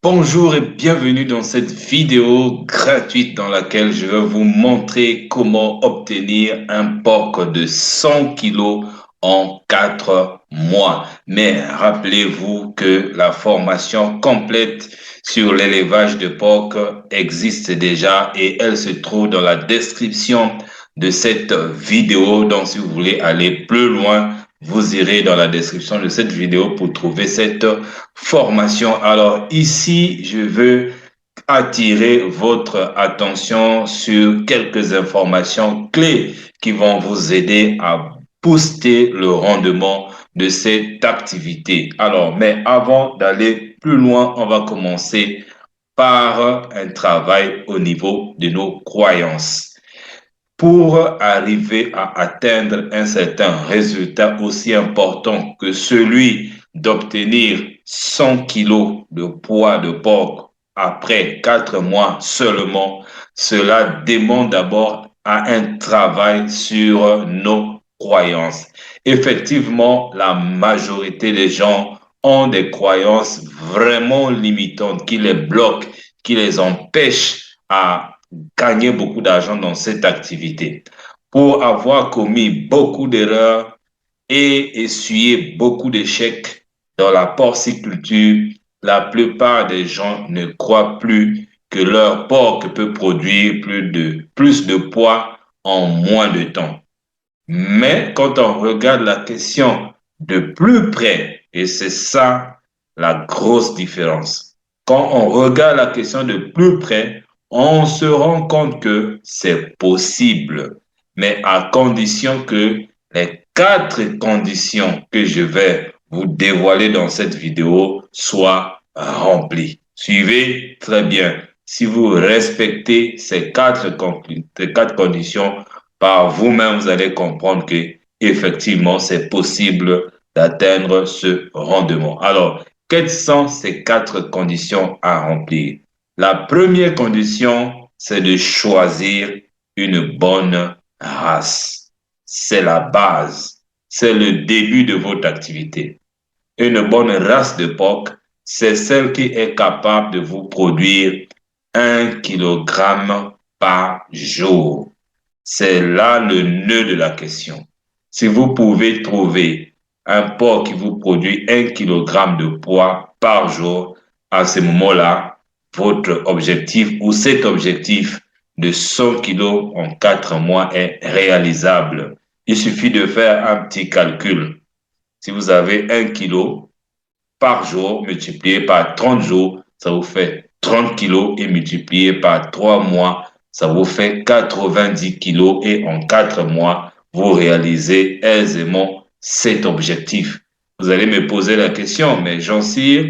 Bonjour et bienvenue dans cette vidéo gratuite dans laquelle je vais vous montrer comment obtenir un porc de 100 kilos en 4 mois. Mais rappelez-vous que la formation complète sur l'élevage de porc existe déjà et elle se trouve dans la description de cette vidéo. Donc, si vous voulez aller plus loin, vous irez dans la description de cette vidéo pour trouver cette formation. Alors ici, je veux attirer votre attention sur quelques informations clés qui vont vous aider à booster le rendement de cette activité. Alors, mais avant d'aller plus loin, on va commencer par un travail au niveau de nos croyances. Pour arriver à atteindre un certain résultat aussi important que celui d'obtenir 100 kilos de poids de porc après 4 mois seulement, cela demande d'abord un travail sur nos croyances. Effectivement, la majorité des gens ont des croyances vraiment limitantes qui les bloquent, qui les empêchent à gagner beaucoup d'argent dans cette activité. Pour avoir commis beaucoup d'erreurs et essuyé beaucoup d'échecs dans la porciculture, la plupart des gens ne croient plus que leur porc peut produire plus de poids en moins de temps. Mais quand on regarde la question de plus près, et c'est ça la grosse différence, quand on regarde la question de plus près, on se rend compte que c'est possible, mais à condition que les quatre conditions que je vais vous dévoiler dans cette vidéo soient remplies. Suivez très bien. Si vous respectez ces quatre conditions, par vous-même, vous allez comprendre que effectivement, c'est possible d'atteindre ce rendement. Alors, quelles sont ces quatre conditions à remplir? La première condition, c'est de choisir une bonne race. C'est la base. C'est le début de votre activité. Une bonne race de porc, c'est celle qui est capable de vous produire 1 kilogramme par jour. C'est là le nœud de la question. Si vous pouvez trouver un porc qui vous produit 1 kilogramme de poids par jour, à ce moment-là, votre objectif ou cet objectif de 100 kilos en 4 mois est réalisable. Il suffit de faire un petit calcul. Si vous avez 1 kilo par jour multiplié par 30 jours, ça vous fait 30 kilos et multiplié par 3 mois, ça vous fait 90 kilos et en 4 mois, vous réalisez aisément cet objectif. Vous allez me poser la question, mais Jean-Cyr,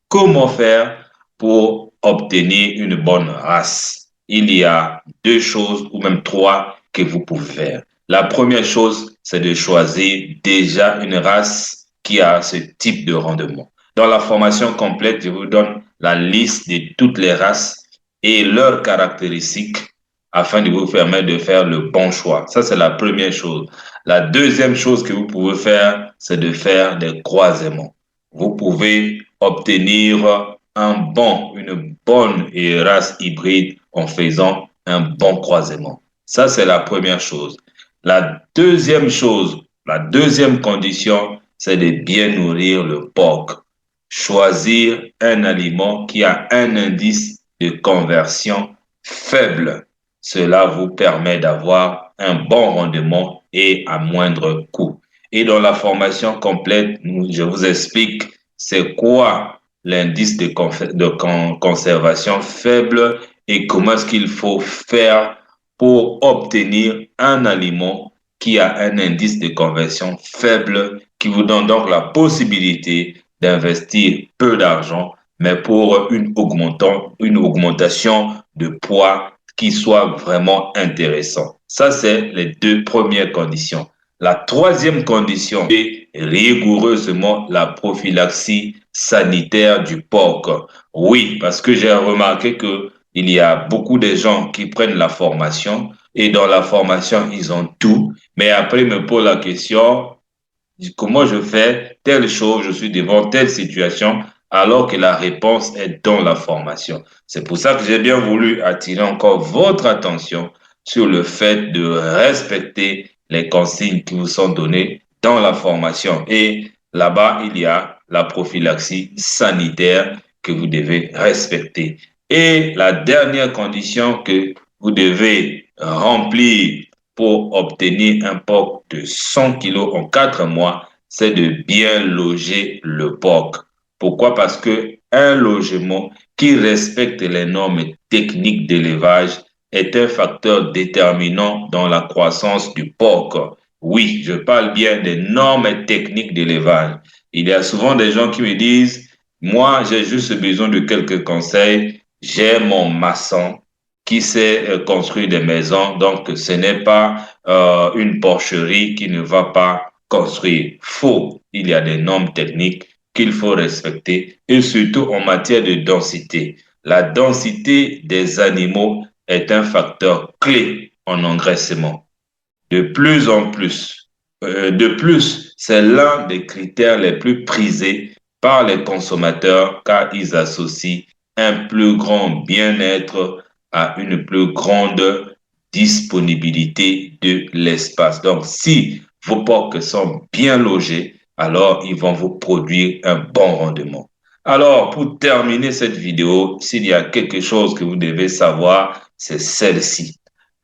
comment faire pour obtenir une bonne race? Il y a deux choses ou même trois que vous pouvez faire. La première chose, c'est de choisir déjà une race qui a ce type de rendement. Dans la formation complète, je vous donne la liste de toutes les races et leurs caractéristiques afin de vous permettre de faire le bon choix. Ça, c'est la première chose. La deuxième chose que vous pouvez faire, c'est de faire des croisements. Vous pouvez obtenir une bonne race hybride en faisant un bon croisement. Ça, c'est la première chose. La deuxième chose, la deuxième condition, c'est de bien nourrir le porc. Choisir un aliment qui a un indice de conversion faible. Cela vous permet d'avoir un bon rendement et à moindre coût. Et dans la formation complète, je vous explique c'est quoi l'indice de conservation faible et comment est-ce qu'il faut faire pour obtenir un aliment qui a un indice de conversion faible, qui vous donne donc la possibilité d'investir peu d'argent, mais pour une augmentation de poids qui soit vraiment intéressant. Ça, c'est les deux premières conditions. La troisième condition est rigoureusement la prophylaxie sanitaire du porc. Oui, parce que j'ai remarqué que il y a beaucoup de gens qui prennent la formation et dans la formation, ils ont tout, mais après ils me posent la question, comment je fais telle chose, je suis devant telle situation, alors que la réponse est dans la formation. C'est pour ça que j'ai bien voulu attirer encore votre attention sur le fait de respecter les consignes qui vous sont données dans la formation. Et là-bas, il y a la prophylaxie sanitaire que vous devez respecter. Et la dernière condition que vous devez remplir pour obtenir un POC de 100 kilos en 4 mois, c'est de bien loger le POC. Pourquoi? Parce que un logement qui respecte les normes techniques d'élevage est un facteur déterminant dans la croissance du porc. Oui, je parle bien des normes techniques d'élevage. Il y a souvent des gens qui me disent, moi, j'ai juste besoin de quelques conseils. J'ai mon maçon qui sait construire des maisons, donc ce n'est pas une porcherie qui ne va pas construire. Faux. Il y a des normes techniques qu'il faut respecter et surtout en matière de densité. La densité des animaux est un facteur clé en engraissement. De plus en plus, c'est l'un des critères les plus prisés par les consommateurs car ils associent un plus grand bien-être à une plus grande disponibilité de l'espace. Donc, si vos porcs sont bien logés, alors ils vont vous produire un bon rendement. Alors, pour terminer cette vidéo, s'il y a quelque chose que vous devez savoir, c'est celle-ci.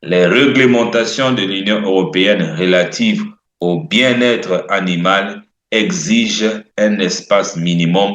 Les réglementations de l'Union européenne relatives au bien-être animal exigent un espace minimum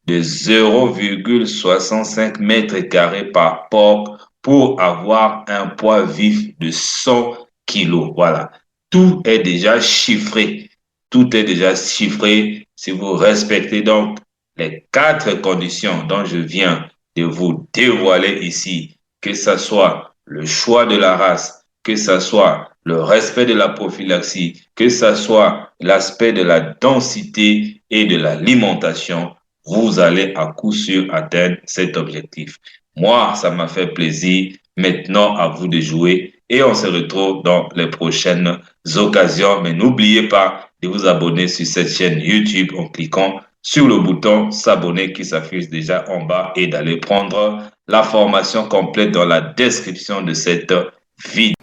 de 0,65 mètres carrés par porc pour avoir un poids vif de 100 kilos. Voilà. Tout est déjà chiffré. Tout est déjà chiffré. Si vous respectez donc les 4 conditions dont je viens de vous dévoiler ici, que ce soit le choix de la race, que ce soit le respect de la prophylaxie, que ce soit l'aspect de la densité et de l'alimentation, vous allez à coup sûr atteindre cet objectif. Moi, ça m'a fait plaisir. Maintenant, à vous de jouer et on se retrouve dans les prochaines occasions. Mais n'oubliez pas de vous abonner sur cette chaîne YouTube en cliquant sur le bouton s'abonner qui s'affiche déjà en bas et d'aller prendre la formation complète dans la description de cette vidéo.